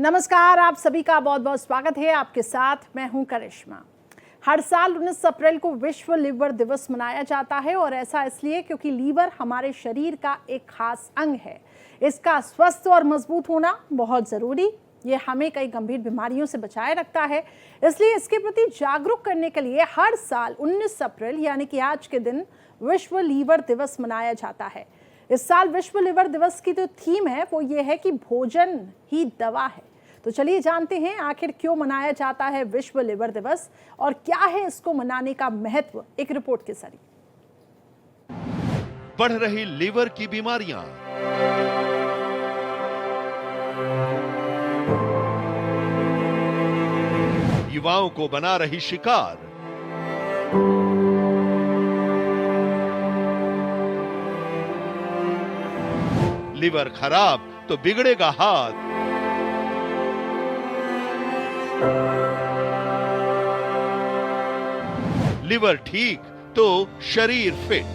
नमस्कार, आप सभी का बहुत बहुत स्वागत है। आपके साथ मैं हूं करिश्मा। हर साल 19 अप्रैल को विश्व लीवर दिवस मनाया जाता है और ऐसा इसलिए क्योंकि लीवर हमारे शरीर का एक खास अंग है। इसका स्वस्थ और मजबूत होना बहुत ज़रूरी। ये हमें कई गंभीर बीमारियों से बचाए रखता है, इसलिए इसके प्रति जागरूक करने के लिए हर साल 19 अप्रैल यानी कि आज के दिन विश्व लीवर दिवस मनाया जाता है। इस साल विश्व लीवर दिवस की जो थीम है वो ये है कि भोजन ही दवा है। तो चलिए जानते हैं आखिर क्यों मनाया जाता है विश्व लीवर दिवस और क्या है इसको मनाने का महत्व, एक रिपोर्ट के जरिए। बढ़ रही लीवर की बीमारियां, युवाओं को बना रही शिकार, लीवर खराब तो बिगड़ेगा हाथ। लीवर ठीक तो शरीर फिट।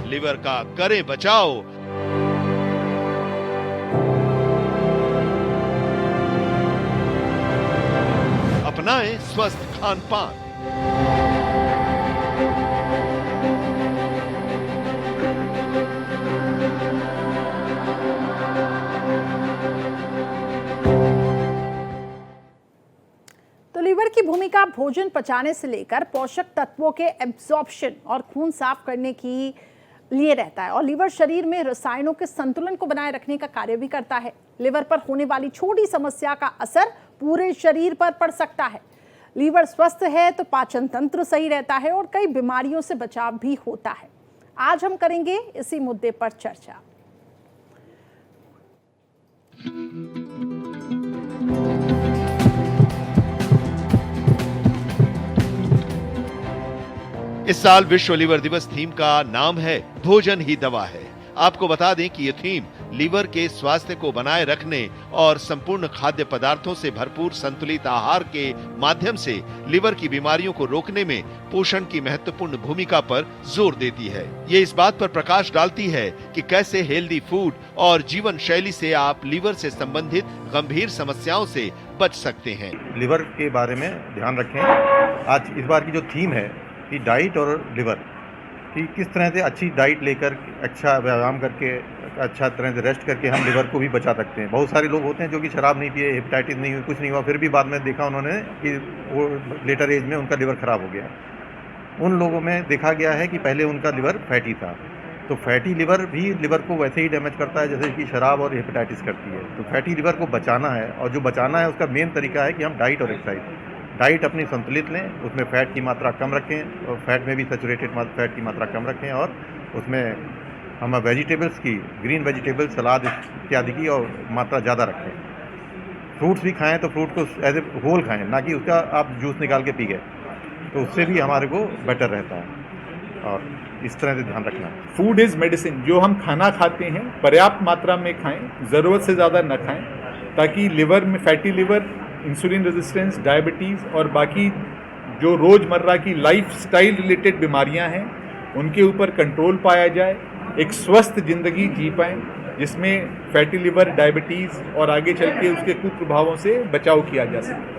लीवर का करें बचाओ। अपनाएं स्वस्थ खान पान। तो लीवर की भूमिका भोजन पचाने से लेकर पोषक तत्वों के एब्जॉर्प्शन और खून साफ करने की लिए रहता है और लीवर शरीर में रसायनों के संतुलन को बनाए रखने का कार्य भी करता है। लीवर पर होने वाली छोटी समस्या का असर पूरे शरीर पर पड़ सकता है। लीवर स्वस्थ है तो पाचन तंत्र सही रहता है और कई बीमारियों से बचाव भी होता है। आज हम करेंगे इसी मुद्दे पर चर्चा। इस साल विश्व लीवर दिवस थीम का नाम है भोजन ही दवा है। आपको बता दें कि ये थीम लीवर के स्वास्थ्य को बनाए रखने और संपूर्ण खाद्य पदार्थों से भरपूर संतुलित आहार के माध्यम से लीवर की बीमारियों को रोकने में पोषण की महत्वपूर्ण भूमिका पर जोर देती है। ये इस बात पर प्रकाश डालती है कि कैसे हेल्दी फूड और जीवन शैली से आप लीवर से संबंधित गंभीर समस्याओं से बच सकते हैं। लीवर के बारे में ध्यान रखें। आज इस बार की जो थीम है कि डाइट और लीवर, कि किस तरह से अच्छी डाइट लेकर, अच्छा व्यायाम करके, अच्छा तरह से रेस्ट करके हम लीवर को भी बचा सकते हैं। बहुत सारे लोग होते हैं जो कि शराब नहीं पिए, हेपेटाइटिस नहीं हुई, कुछ नहीं हुआ, फिर भी बाद में देखा उन्होंने कि वो लेटर एज में उनका लीवर खराब हो गया। उन लोगों में देखा गया है कि पहले उनका लीवर फैटी था। तो फैटी लीवर भी लीवर को वैसे ही डैमेज करता है जैसे कि शराब और हेपेटाइटिस करती है। तो फैटी लीवर को बचाना है और जो बचाना है उसका मेन तरीका है कि हम डाइट और एक्सरसाइज, डाइट अपनी संतुलित लें, उसमें फ़ैट की मात्रा कम रखें और फैट में भी सैचुरेटेड फैट की मात्रा कम रखें और उसमें हम वेजिटेबल्स की, ग्रीन वेजिटेबल्स, सलाद इत्यादि की और मात्रा ज़्यादा रखें। फ्रूट्स भी खाएं तो फ्रूट को एज ए होल खाएं, ना कि उसका आप जूस निकाल के पी गए, तो उससे भी हमारे को बेटर रहता है। और इस तरह से ध्यान रखना। Food is medicine. जो हम खाना खाते हैं पर्याप्त मात्रा में खाएं, ज़रूरत से ज़्यादा न खाएं, ताकि लिवर में fatty liver, insulin resistance, diabetes और बाकी जो रोज़मर्रा की लाइफस्टाइल रिलेटेड बीमारियां हैं उनके ऊपर कंट्रोल पाया जाए, एक स्वस्थ ज़िंदगी जी पाएँ जिसमें फैटी लिवर, डायबिटीज़ और आगे चल के उसके कुप्रभावों से बचाव किया जा सके।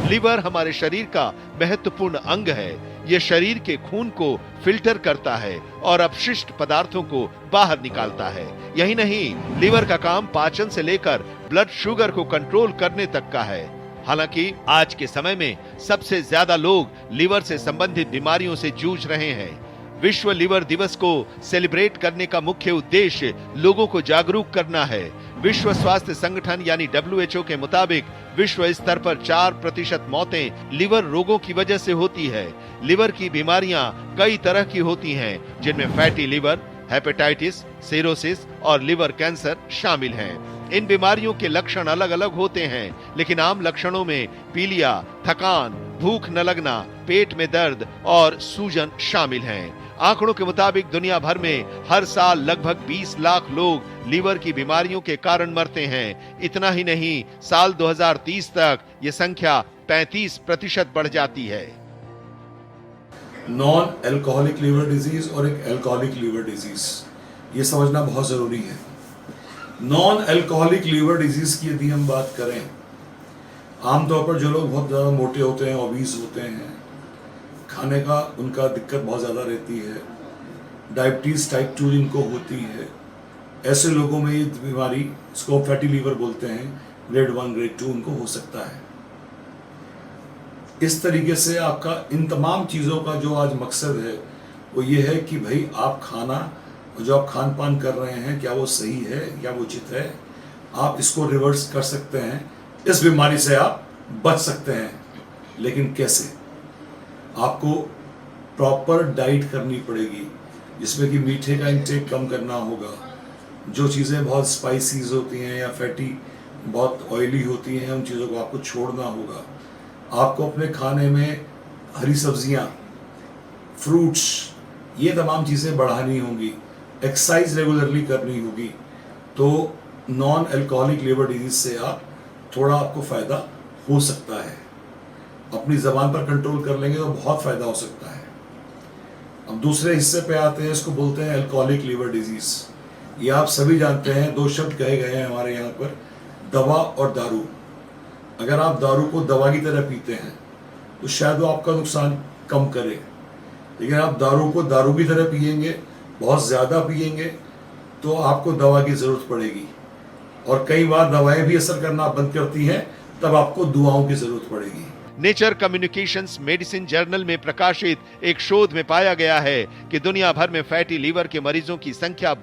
लीवर हमारे शरीर का महत्वपूर्ण अंग है। यह शरीर के खून को फिल्टर करता है और अपशिष्ट पदार्थों को बाहर निकालता है। यही नहीं, लीवर का काम पाचन से लेकर ब्लड शुगर को कंट्रोल करने तक का है। हालांकि आज के समय में सबसे ज्यादा लोग लीवर से संबंधित बीमारियों से जूझ रहे हैं। विश्व लीवर दिवस को सेलिब्रेट करने का मुख्य उद्देश्य लोगों को जागरूक करना है। विश्व स्वास्थ्य संगठन यानी WHO के मुताबिक विश्व स्तर पर 4% मौतें लीवर रोगों की वजह से होती है। लीवर की बीमारियां कई तरह की होती हैं, जिनमें फैटी लीवर, हेपेटाइटिस, सिरोसिस और लीवर कैंसर शामिल हैं। इन बीमारियों के लक्षण अलग अलग होते हैं, लेकिन आम लक्षणों में पीलिया, थकान, भूख न लगना, पेट में दर्द और सूजन शामिल हैं। आंकड़ों के मुताबिक दुनिया भर में हर साल लगभग 20 लाख लोग लीवर की बीमारियों के कारण मरते हैं। इतना ही नहीं, साल 2030 तक ये संख्या 35% बढ़ जाती है। नॉन अल्कोहलिक लिवर डिजीज़ और एक अल्कोहलिक लिवर डिजीज़, ये समझना बहुत ज़रूरी है। नॉन अल्कोहलिक लिवर डिजीज़ की यदि हम बात करें, आमतौर पर जो लोग बहुत ज़्यादा मोटे होते हैं, ओबीस होते हैं, खाने का उनका दिक्कत बहुत ज़्यादा रहती है, डायबिटीज़ टाइप 2 जिनको होती है, ऐसे लोगों में ये बीमारी, इसको फैटी लीवर बोलते हैं, ग्रेड 1 ग्रेड 2 उनको हो सकता है। इस तरीके से आपका इन तमाम चीज़ों का जो आज मकसद है वो ये है कि भाई आप खाना, जो आप खान पान कर रहे हैं, क्या वो सही है, क्या वो उचित है, आप इसको रिवर्स कर सकते हैं, इस बीमारी से आप बच सकते हैं। लेकिन कैसे? आपको प्रॉपर डाइट करनी पड़ेगी, जिसमें कि मीठे का इंटेक कम करना होगा, जो चीज़ें बहुत स्पाइसीज होती हैं या फैटी बहुत ऑयली होती हैं, उन चीज़ों को आपको छोड़ना होगा। आपको अपने खाने में हरी सब्जियां, फ्रूट्स, ये तमाम चीज़ें बढ़ानी होंगी, एक्सरसाइज रेगुलरली करनी होगी, तो नॉन अल्कोहलिक लिवर डिजीज से आप थोड़ा आपको फ़ायदा हो सकता है। अपनी ज़बान पर कंट्रोल कर लेंगे तो बहुत फ़ायदा हो सकता है। अब दूसरे हिस्से पे आते हैं, इसको बोलते हैं अल्कोहलिक लिवर डिजीज़। ये आप सभी जानते हैं, दो शब्द कहे गए हैं हमारे यहाँ पर, दवा और दारू। अगर आप दारू को दवा की तरह पीते हैं तो शायद वो आपका नुकसान कम करे, लेकिन आप दारू को दारू की तरह पिएंगे, बहुत ज़्यादा पिएंगे, तो आपको दवा की ज़रूरत पड़ेगी, और कई बार दवाएं भी असर करना बंद करती हैं, तब आपको दुआओं की ज़रूरत पड़ेगी। नेचर कम्युनिकेशंस मेडिसिन जर्नल में प्रकाशित एक शोध में पाया गया है कि दुनिया भर में फैटी लीवर के मरीजों की संख्या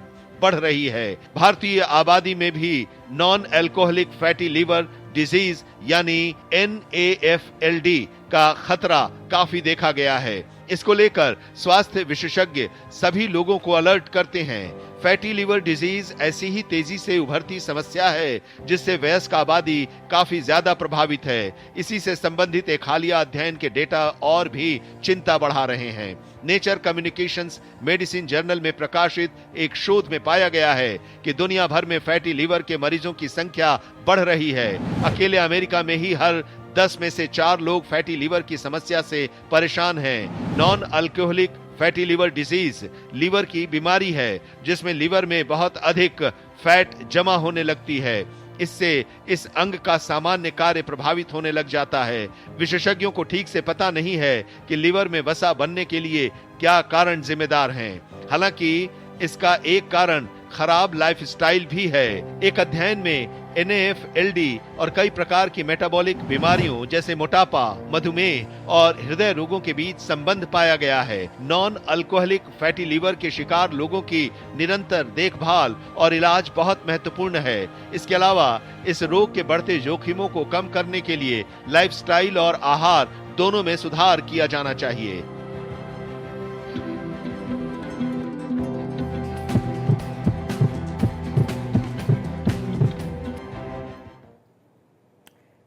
बढ़ रही है। भारतीय आबादी में भी non alcoholic fatty liver disease यानी NAFLD का खतरा काफी देखा गया है। इसको लेकर स्वास्थ्य विशेषज्ञ सभी लोगों को अलर्ट करते हैं। फैटी लीवर डिजीज ऐसी ही तेजी से उभरती समस्या है जिससे वयस्क आबादी काफी ज्यादा प्रभावित है। इसी से संबंधित एक हालिया अध्ययन के डेटा और भी चिंता बढ़ा रहे हैं। नेचर कम्युनिकेशंस मेडिसिन जर्नल में प्रकाशित एक शोध में पाया गया है कि दुनिया भर में फैटी लीवर के मरीजों की संख्या बढ़ रही है। अकेले अमेरिका में ही हर 10 में से 4 लोग फैटी लीवर की समस्या से परेशान हैं। Non alcoholic fatty liver disease liver की बीमारी है जिसमें लीवर में बहुत अधिक फैट जमा होने लगती है। इससे इस अंग का सामान्य कार्य प्रभावित होने लग जाता है। विशेषज्ञों को ठीक से पता नहीं है कि लीवर में वसा बनने के लिए क्या कारण जिम्मेदार हैं। हालांकि इसका एक कारण खराब लाइफस्टाइल भी है। एक अध्ययन में NAFLD और कई प्रकार की मेटाबॉलिक बीमारियों जैसे मोटापा, मधुमेह और हृदय रोगों के बीच संबंध पाया गया है। नॉन अल्कोहलिक फैटी लीवर के शिकार लोगों की निरंतर देखभाल और इलाज बहुत महत्वपूर्ण है। इसके अलावा इस रोग के बढ़ते जोखिमों को कम करने के लिए लाइफस्टाइल और आहार दोनों में सुधार किया जाना चाहिए।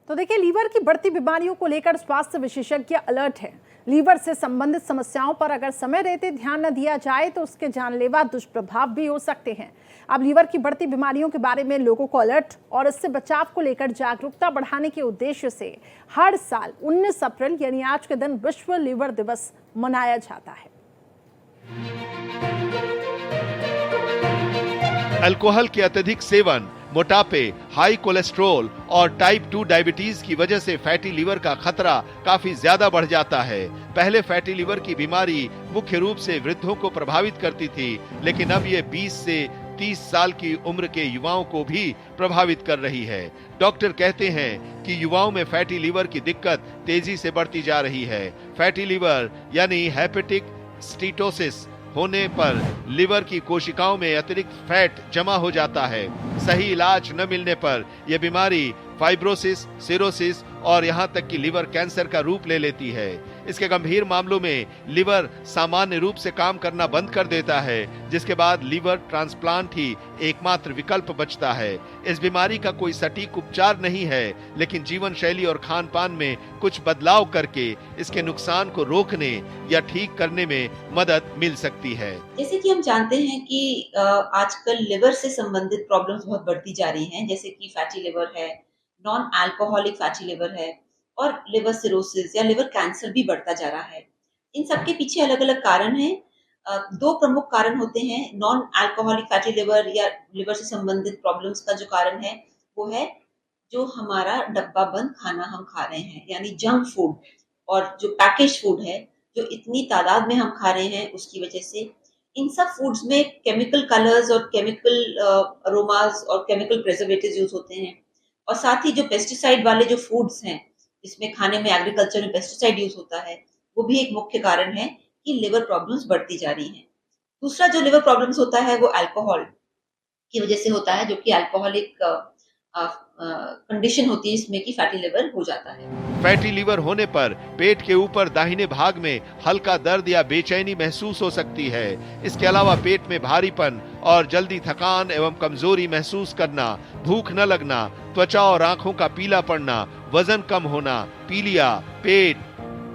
तो देखिए, लीवर की बढ़ती बीमारियों को लेकर स्वास्थ्य विशेषज्ञ अलर्ट है। लीवर से संबंधित समस्याओं पर अगर समय रहते ध्यान न दिया जाए तो उसके जानलेवा दुष्प्रभाव भी हो सकते हैं। अब लीवर की बढ़ती बीमारियों के बारे में लोगों को अलर्ट और इससे बचाव को लेकर जागरूकता बढ़ाने के उद्देश्य से हर साल 19 अप्रैल यानी आज के दिन विश्व लीवर दिवस मनाया जाता है। अल्कोहल के अत्यधिक सेवन, मोटापे, हाई कोलेस्ट्रॉल और टाइप 2 डायबिटीज की वजह से फैटी लीवर का खतरा काफी ज्यादा बढ़ जाता है। पहले फैटी लीवर की बीमारी मुख्य रूप से वृद्धों को प्रभावित करती थी, लेकिन अब ये 20 से 30 साल की उम्र के युवाओं को भी प्रभावित कर रही है। डॉक्टर कहते हैं कि युवाओं में फैटी लीवर की दिक्कत तेजी से बढ़ती जा रही है। फैटी लीवर यानी हेपेटिक स्टीटोसिस होने पर लिवर की कोशिकाओं में अतिरिक्त फैट जमा हो जाता है। सही इलाज न मिलने पर यह बीमारी फाइब्रोसिस, सिरोसिस और यहां तक कि लिवर कैंसर का रूप ले लेती है। इसके गंभीर मामलों में लिवर सामान्य रूप से काम करना बंद कर देता है, जिसके बाद लिवर ट्रांसप्लांट ही एकमात्र विकल्प बचता है। इस बीमारी का कोई सटीक उपचार नहीं है, लेकिन जीवन शैली और खान पान में कुछ बदलाव करके इसके नुकसान को रोकने या ठीक करने में मदद मिल सकती है। जैसे कि हम जानते हैं कि आजकल लिवर से संबंधित प्रॉब्लम्स बहुत बढ़ती जा रही हैं, जैसे कि फैटी लिवर है, नॉन अल्कोहलिक फैटी लिवर है और लिवर सिरोसिस या लिवर कैंसर भी बढ़ता जा रहा है। इन सब के पीछे अलग-अलग कारण हैं। 2 प्रमुख कारण होते हैं, नॉन अल्कोहलिक फैटी लिवर या लिवर से संबंधित प्रॉब्लम्स का जो कारण है, वो है जो हमारा डब्बा बंद खाना हम खा रहे हैं, यानी जंक फूड और जो पैकेज्ड फूड है, जो इतनी तादाद में हम खा रहे हैं, उसकी वजह से इन सब फूड्स में केमिकल कलर्स और केमिकल अरोमास और केमिकल प्रिजर्वेटिव्स यूज़ होते हैं। और साथ ही जो पेस्टिसाइड वाले जो फूड्स हैं, जिसमें खाने में एग्रीकल्चर में पेस्टिसाइड यूज़ होता है, वो भी एक मुख्य कारण है कि लिवर प्रॉब्लम्स बढ़ती जा रही हैं। दूसरा जो लिवर प्रॉब्लम्स होता है वो अल्कोहल की वजह से होता है, जो कि अल्कोहलिक कंडीशन होती है इसमें कि फैटी लिवर हो जाता है। फैटी लीवर होने पर पेट के ऊपर दाहिने भाग में हल्का दर्द या बेचैनी महसूस हो सकती है। इसके अलावा पेट में भारीपन और जल्दी थकान एवं कमजोरी महसूस करना, भूख न लगना, त्वचा और आंखों का पीला पड़ना, वजन कम होना, पीलिया, पेट,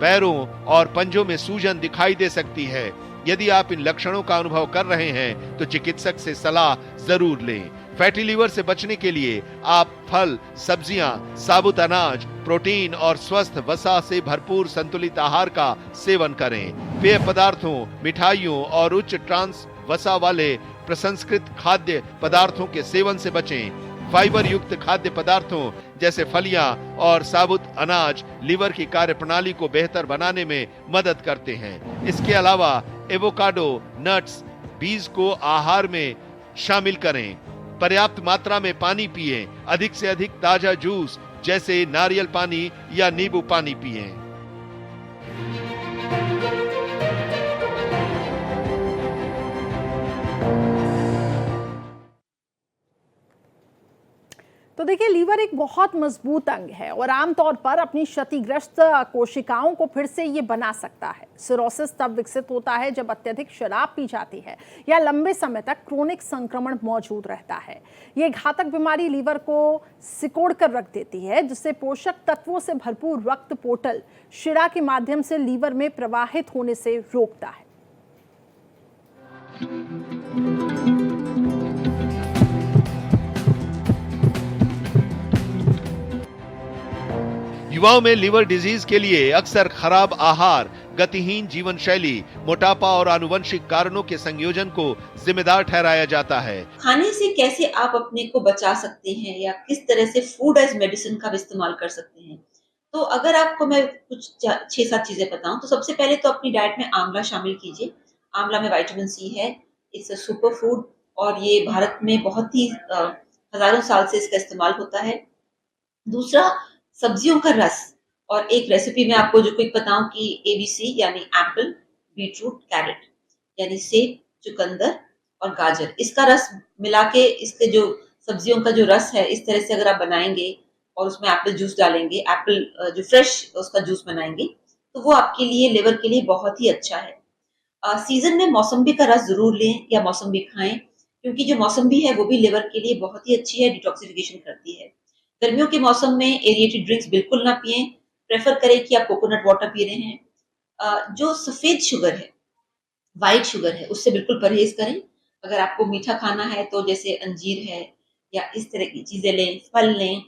पैरों और पंजों में सूजन दिखाई दे सकती है। यदि आप इन लक्षणों का अनुभव कर रहे हैं तो चिकित्सक से सलाह जरूर लें। फैटी लीवर से बचने के लिए आप फल, सब्जियां, साबुत अनाज, प्रोटीन और स्वस्थ वसा से भरपूर संतुलित आहार का सेवन करें। पेय पदार्थों, मिठाइयों और उच्च ट्रांस वसा वाले प्रसंस्कृत खाद्य पदार्थों के सेवन से बचें। फाइबर युक्त खाद्य पदार्थों जैसे फलियां और साबुत अनाज लीवर की कार्यप्रणाली को बेहतर बनाने में मदद करते हैं। इसके अलावा एवोकाडो, नट्स, बीज को आहार में शामिल करें। पर्याप्त मात्रा में पानी पिएं। अधिक से अधिक ताजा जूस जैसे नारियल पानी या नींबू पानी पिएं। तो देखिए, लीवर एक बहुत मजबूत अंग है और आमतौर पर अपनी क्षतिग्रस्त कोशिकाओं को फिर से ये बना सकता है। सिरोसिस तब विकसित होता है जब अत्यधिक शराब पी जाती है या लंबे समय तक क्रोनिक संक्रमण मौजूद रहता है। ये घातक बीमारी लीवर को सिकोड़ कर रख देती है, जिससे पोषक तत्वों से भरपूर रक्त पोर्टल शिरा के माध्यम से लीवर में प्रवाहित होने से रोकता है। युवाओं में लिवर डिजीज के लिए अक्सर खराब आहार, गतिहीन जीवन शैली, मोटापा और आनुवंशिक कारणों के संयोजन को जिम्मेदार ठहराया जाता है। खाने से कैसे आप अपने को बचा सकते हैं या किस तरह से फूड एज मेडिसिन का इस्तेमाल कर सकते हैं, तो अगर आपको मैं कुछ 6-7 चीजें बताऊं तो सबसे पहले तो अपनी डाइट में आंवला शामिल कीजिए। आंवला में विटामिन सी है, इट्स अ सुपर फूड और ये भारत में बहुत ही हजारों साल से इसका इस्तेमाल होता है। दूसरा, सब्जियों का रस, और एक रेसिपी में आपको जो क्विक बताऊं कि ABC यानी एप्पल, बीटरूट, कैरेट यानी सेब, चुकंदर और गाजर, इसका रस मिला के इसके जो सब्जियों का जो रस है इस तरह से अगर आप बनाएंगे और उसमें एप्पल जूस डालेंगे, एप्पल जो फ्रेश उसका जूस बनाएंगे, तो वो आपके लिए लिवर के लिए बहुत ही अच्छा है। सीजन में मौसम्बी का रस जरूर लें या मौसम्बी खाएं, क्योंकि जो मौसम्बी है वो भी लिवर के लिए बहुत ही अच्छी है, डिटॉक्सिफिकेशन करती है। गर्मियों के मौसम में एरिएटेड ड्रिंक्स बिल्कुल ना पिएं, प्रेफर करें कि आप कोकोनट वाटर पी रहे हैं। जो सफेद शुगर है, व्हाइट शुगर है, उससे बिल्कुल परहेज करें। अगर आपको मीठा खाना है तो जैसे अंजीर है या इस तरह की चीजें लें, फल लें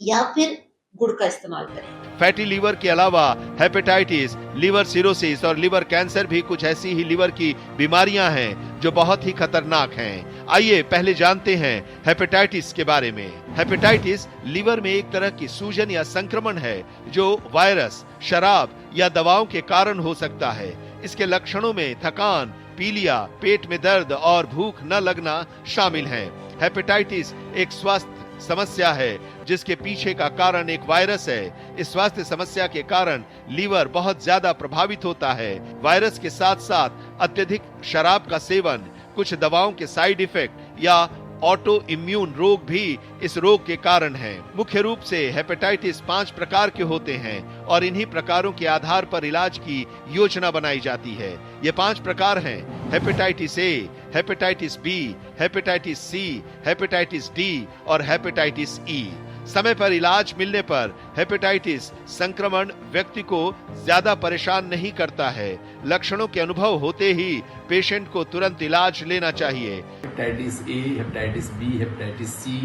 या फिर गुड़ का इस्तेमाल करें। फैटी लीवर के अलावा हेपेटाइटिस, लिवर सिरोसिस और लिवर कैंसर भी कुछ ऐसी ही लिवर की बीमारियां हैं जो बहुत ही खतरनाक हैं। आइए पहले जानते हैं हेपेटाइटिस के बारे में। हेपेटाइटिस लिवर में एक तरह की सूजन या संक्रमण है जो वायरस, शराब या दवाओं के कारण हो सकता है। इसके लक्षणों में थकान, पीलिया, पेट में दर्द और भूख न लगना शामिल हैं। हेपेटाइटिस एक स्वास्थ्य समस्या है जिसके पीछे का कारण एक वायरस है। इस स्वास्थ्य समस्या के कारण लीवर बहुत ज्यादा प्रभावित होता है। वायरस के साथ साथ अत्यधिक शराब का सेवन, कुछ दवाओं के साइड इफेक्ट या ऑटो इम्यून रोग भी इस रोग के कारण हैं। मुख्य रूप से हेपेटाइटिस 5 प्रकार के होते हैं और इन्हीं प्रकारों के आधार पर इलाज की योजना बनाई जाती है। ये 5 प्रकार हैं: hepatitis A, hepatitis B, hepatitis C, hepatitis D और हेपेटाइटिस ई। समय पर इलाज मिलने पर हेपेटाइटिस संक्रमण व्यक्ति को ज्यादा परेशान नहीं करता है। लक्षणों के अनुभव होते ही पेशेंट को तुरंत इलाज लेना चाहिए। Hepatitis A, hepatitis B, hepatitis C,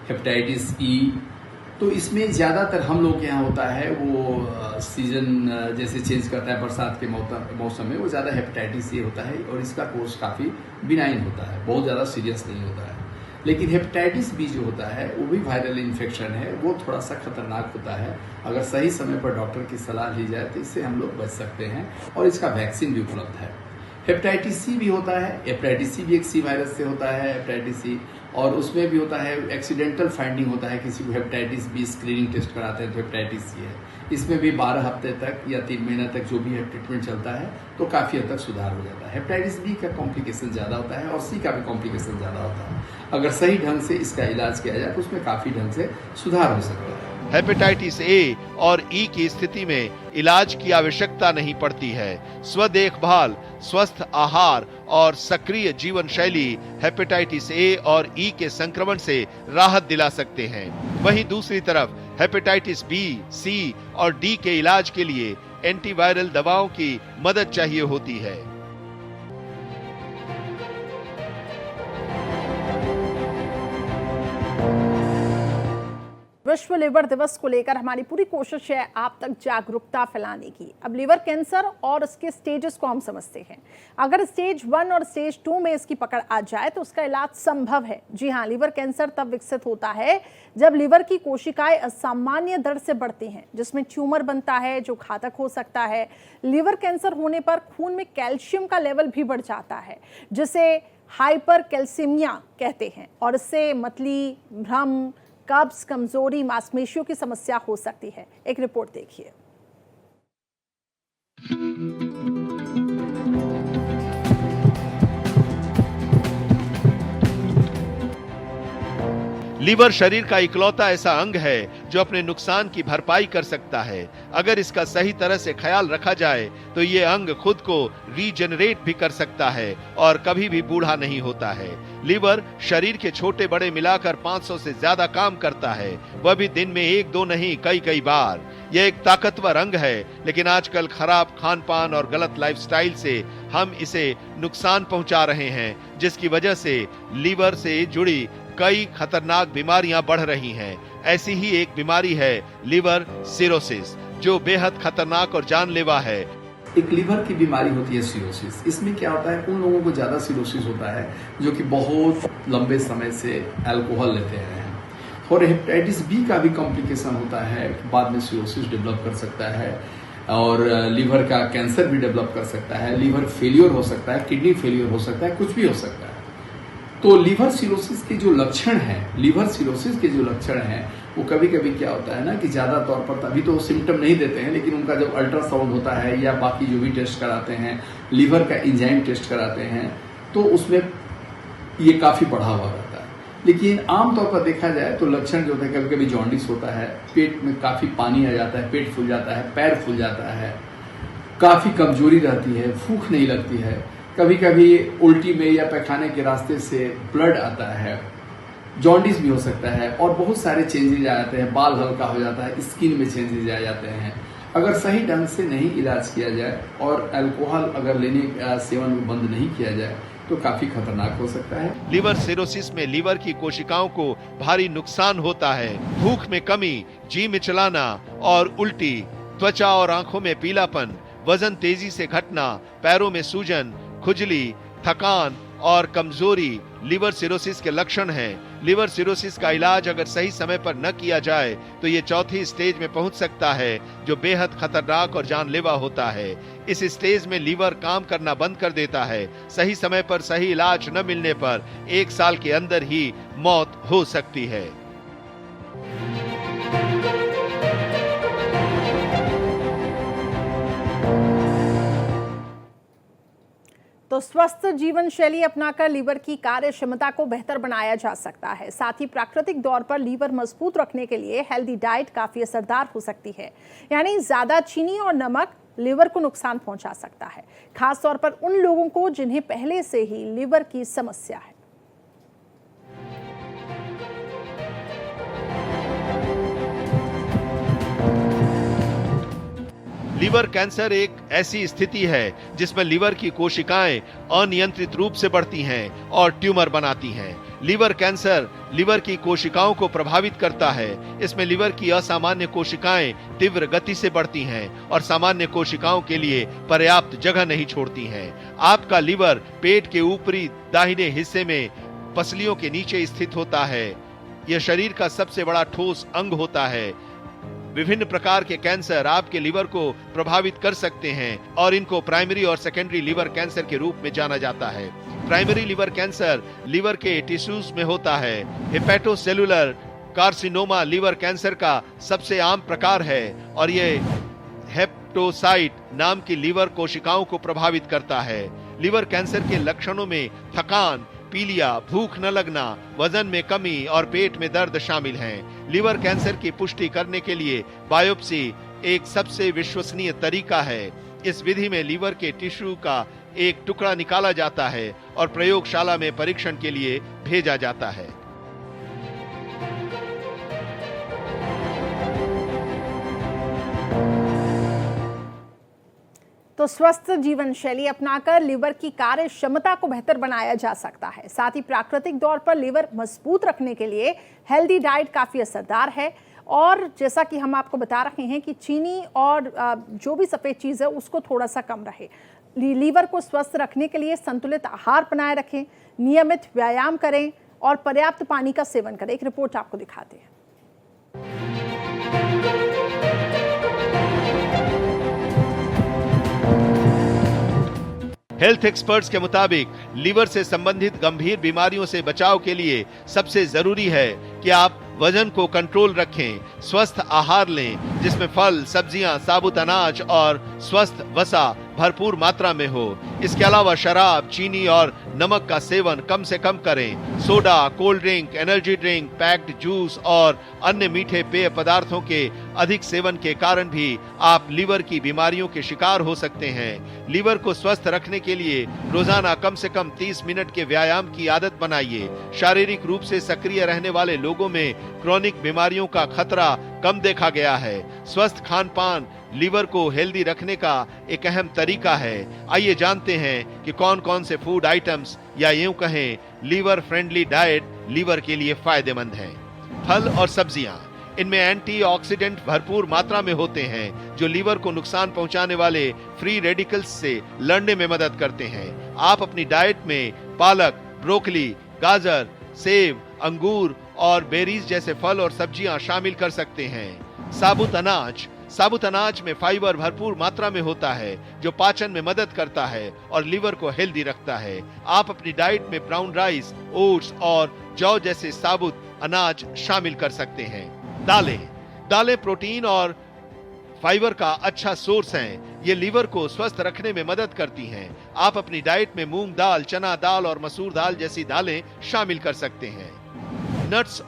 hepatitis E, तो इसमें ज़्यादातर हम लोग के यहाँ होता है वो सीजन जैसे चेंज करता है बरसात के मौसम में, वो ज़्यादा हेपेटाइटिस सी होता है और इसका कोर्स काफ़ी बिनाइन होता है, बहुत ज़्यादा सीरियस नहीं होता है। लेकिन हेपेटाइटिस बी जो होता है वो भी वायरल इन्फेक्शन है, वो थोड़ा सा खतरनाक होता है। अगर सही समय पर डॉक्टर की सलाह ली जाए तो इससे हम लोग बच सकते हैं और इसका वैक्सीन भी उपलब्ध है। हेपेटाइटिस सी भी होता है, हेपेटाइटिस सी भी एक सी वायरस से होता है हेपेटाइटिस सी, और उसमें भी होता है एक्सीडेंटल फाइंडिंग होता है, किसी को हेपेटाइटिस बी स्क्रीनिंग टेस्ट कराते हैं तो हेपेटाइटिस सी है। इसमें भी 12 हफ्ते तक या 3 महीने तक जो भी है ट्रीटमेंट चलता है तो काफ़ी हद तक सुधार हो जाता है। हेपेटाइटिस बी का कॉम्प्लिकेशन ज़्यादा होता है और सी का भी कॉम्प्लिकेशन ज़्यादा होता है। अगर सही ढंग से इसका इलाज किया जाए तो उसमें काफ़ी ढंग से सुधार हो सकता है। हेपेटाइटिस ए और ई की स्थिति में इलाज की आवश्यकता नहीं पड़ती है। स्व देखभाल, स्वस्थ आहार और सक्रिय जीवन शैली हेपेटाइटिस ए और ई के संक्रमण से राहत दिला सकते हैं। वहीं दूसरी तरफ हेपेटाइटिस बी, सी और डी के इलाज के लिए एंटीवायरल दवाओं की मदद चाहिए होती है। विश्व लिवर दिवस को लेकर हमारी पूरी कोशिश है आप तक जागरूकता फैलाने की। अब लिवर कैंसर और उसके स्टेजेस को हम समझते हैं। अगर स्टेज 1 और स्टेज 2 में इसकी पकड़ आ जाए तो उसका इलाज संभव है। जी हाँ, लिवर कैंसर तब विकसित होता है जब लिवर की कोशिकाएं असामान्य दर से बढ़ती हैं, जिसमें ट्यूमर बनता है जो घातक हो सकता है। लिवर कैंसर होने पर खून में कैल्शियम का लेवल भी बढ़ जाता है, जिसे हाइपरकैल्सीमिया कहते हैं, और इससे मतली, भ्रम, कब्ज, कमजोरी, मांसपेशियों की समस्या हो सकती है। एक रिपोर्ट देखिए। लीवर शरीर का इकलौता ऐसा अंग है जो अपने नुकसान की भरपाई कर सकता है। अगर इसका सही तरह से ख्याल रखा जाए तो ये अंग खुद को रीजनरेट भी कर सकता है और कभी भी बूढ़ा नहीं होता है। लीवर शरीर के छोटे बड़े मिलाकर 500 से ज्यादा काम करता है, वह भी दिन में 1-2 नहीं, कई बार। यह एक ताकतवर अंग है, लेकिन आजकल खराब खान पान और गलत लाइफस्टाइल से हम इसे नुकसान पहुंचा रहे हैं, जिसकी वजह से लीवर से जुड़ी कई खतरनाक बीमारियां बढ़ रही हैं। ऐसी ही एक बीमारी है लिवर सिरोसिस, जो बेहद खतरनाक और जानलेवा है। एक लीवर की बीमारी होती है सिरोसिस। इसमें क्या होता है, उन लोगों को ज़्यादा सिरोसिस होता है जो कि बहुत लंबे समय से अल्कोहल लेते हैं। और हेपेटाइटिस बी का भी कॉम्प्लिकेशन होता है, बाद में सिरोसिस डेवलप कर सकता है और लीवर का कैंसर भी डेवलप कर सकता है, लीवर फेलियर हो सकता है, किडनी फेलियर हो सकता है, कुछ भी हो सकता है। तो लीवर सिरोसिस के जो लक्षण हैं, वो कभी कभी क्या होता है ना कि ज़्यादा तौर पर अभी तो सिम्टम नहीं देते हैं, लेकिन उनका जब अल्ट्रासाउंड होता है या बाकी जो भी टेस्ट कराते हैं, लीवर का एंजाइम टेस्ट कराते हैं, तो उसमें ये काफ़ी बढ़ा हुआ रहता है। लेकिन आमतौर पर देखा जाए तो लक्षण जो होता है, कभी कभी जॉन्डिस होता है, पेट में काफ़ी पानी आ जाता है, पेट फूल जाता है, पैर फूल जाता है, काफ़ी कमजोरी रहती है, भूख नहीं लगती है, कभी कभी उल्टी में या पैखाने के रास्ते से ब्लड आता है, जॉन्डिस भी हो सकता है और बहुत सारे चेंजेज आ जाते हैं, बाल हल्का हो जाता है, स्किन में चेंजेज आ जाते हैं। अगर सही ढंग से नहीं इलाज किया जाए और अल्कोहल अगर लेने का सेवन बंद नहीं किया जाए तो काफी खतरनाक हो सकता है। लिवर सिरोसिस में लीवर की कोशिकाओं को भारी नुकसान होता है। भूख में कमी, जी मिचलाना और उल्टी, त्वचा और आंखों में पीलापन, वजन तेजी से घटना, पैरों में सूजन, खुजली, थकान और कमजोरी लिवर सिरोसिस के लक्षण हैं। लिवर सिरोसिस का इलाज अगर सही समय पर न किया जाए तो ये चौथी स्टेज में पहुंच सकता है, जो बेहद खतरनाक और जानलेवा होता है। इस स्टेज में लीवर काम करना बंद कर देता है। सही समय पर सही इलाज न मिलने पर 1 साल के अंदर ही मौत हो सकती है। तो स्वस्थ जीवन शैली अपनाकर लीवर की कार्य क्षमता को बेहतर बनाया जा सकता है। साथ ही प्राकृतिक तौर पर लीवर मजबूत रखने के लिए हेल्दी डाइट काफी असरदार हो सकती है। यानी ज्यादा चीनी और नमक लीवर को नुकसान पहुंचा सकता है, खास तौर पर उन लोगों को जिन्हें पहले से ही लीवर की समस्या है। लिवर कैंसर एक ऐसी स्थिति है जिसमें लिवर की कोशिकाएं अनियंत्रित रूप से बढ़ती हैं और ट्यूमर बनाती हैं। लीवर कैंसर लीवर की कोशिकाओं को प्रभावित करता है। इसमें लीवर की असामान्य कोशिकाएं तीव्र गति से बढ़ती हैं और सामान्य कोशिकाओं के लिए पर्याप्त जगह नहीं छोड़ती हैं। आपका लीवर पेट के ऊपरी दाहिने हिस्से में पसलियों के नीचे स्थित होता है। यह शरीर का सबसे बड़ा ठोस अंग होता है। विभिन्न प्रकार के कैंसर आपके लीवर को प्रभावित कर सकते हैं और इनको प्राइमरी और सेकेंडरी लीवर कैंसर के रूप में जाना जाता है। प्राइमरी लीवर कैंसर लीवर के टिश्यूज में होता है। हेपेटोसेलुलर कार्सिनोमा लीवर कैंसर का सबसे आम प्रकार है और ये हेप्टोसाइट नाम की लीवर कोशिकाओं को प्रभावित करता है। लीवर कैंसर के लक्षणों में थकान, पीलिया, भूख न लगना, वजन में कमी और पेट में दर्द शामिल हैं। लीवर कैंसर की पुष्टि करने के लिए बायोप्सी एक सबसे विश्वसनीय तरीका है। इस विधि में लीवर के टिश्यू का एक टुकड़ा निकाला जाता है और प्रयोगशाला में परीक्षण के लिए भेजा जाता है। तो स्वस्थ जीवन शैली अपनाकर लीवर की कार्य क्षमता को बेहतर बनाया जा सकता है। साथ ही प्राकृतिक तौर पर लीवर मजबूत रखने के लिए हेल्दी डाइट काफ़ी असरदार है। और जैसा कि हम आपको बता रहे हैं कि चीनी और जो भी सफ़ेद चीज़ है उसको थोड़ा सा कम रहे। लीवर को स्वस्थ रखने के लिए संतुलित आहार बनाए रखें, नियमित व्यायाम करें और पर्याप्त पानी का सेवन करें। एक रिपोर्ट आपको दिखाते हैं। हेल्थ एक्सपर्ट्स के मुताबिक लीवर से संबंधित गंभीर बीमारियों से बचाव के लिए सबसे जरूरी है कि आप वजन को कंट्रोल रखें, स्वस्थ आहार लें जिसमें फल, सब्जियां, साबुत अनाज और स्वस्थ वसा भरपूर मात्रा में हो। इसके अलावा शराब, चीनी और नमक का सेवन कम से कम करें। Soda, cold drink, energy drink, packed juice और अन्य मीठे पेय पदार्थों के अधिक सेवन के कारण भी आप लीवर की बीमारियों के शिकार हो सकते हैं। लीवर को स्वस्थ रखने के लिए रोजाना कम से कम 30 मिनट के व्यायाम की आदत बनाइए। शारीरिक रूप से सक्रिय रहने वाले लोगों में क्रोनिक बीमारियों का खतरा कम देखा गया है। स्वस्थ खान पान लीवर को हेल्दी रखने का एक अहम तरीका है। आइए जानते हैं कि कौन कौन से फूड आइटम्स या यूं कहें लीवर फ्रेंडली डाइट लीवर के लिए फायदेमंद हैं। फल और सब्जियां, इनमें एंटीऑक्सीडेंट भरपूर मात्रा में होते हैं जो लीवर को नुकसान पहुंचाने वाले फ्री रेडिकल्स से लड़ने में मदद करते हैं। आप अपनी डाइट में पालक, ब्रोकली, गाजर, सेब, अंगूर और बेरीज जैसे फल और सब्जियां शामिल कर सकते हैं। साबुत अनाज में फाइबर भरपूर मात्रा में होता है जो पाचन में मदद करता है और लीवर को हेल्दी रखता है। आप अपनी डाइट में ब्राउन राइस, ओट्स और जौ जैसे साबुत अनाज शामिल कर सकते हैं। दालें प्रोटीन और फाइबर का अच्छा सोर्स हैं। ये लीवर को स्वस्थ रखने में मदद करती हैं। आप अपनी डाइट में मूंग दाल, चना दाल और मसूर दाल जैसी दालें शामिल कर सकते हैं। नट्स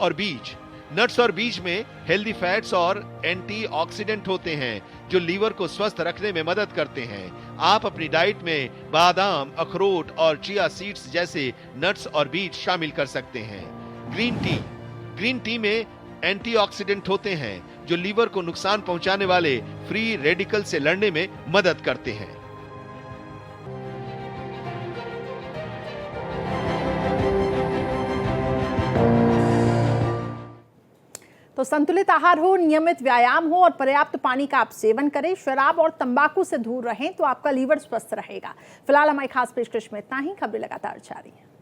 और बीज में हेल्दी फैट्स और एंटीऑक्सीडेंट होते हैं जो लीवर को स्वस्थ रखने में मदद करते हैं। आप अपनी डाइट में बादाम, अखरोट और चिया सीड्स जैसे नट्स और बीज शामिल कर सकते हैं। ग्रीन टी में एंटीऑक्सीडेंट होते हैं जो लीवर को नुकसान पहुंचाने वाले फ्री रेडिकल से लड़ने में मदद करते हैं। तो संतुलित आहार हो, नियमित व्यायाम हो और पर्याप्त पानी का आप सेवन करें। शराब और तंबाकू से दूर रहें तो आपका लीवर स्वस्थ रहेगा। फिलहाल हमारी खास पेशकश में इतना ही। खबरें लगातार जारी हैं।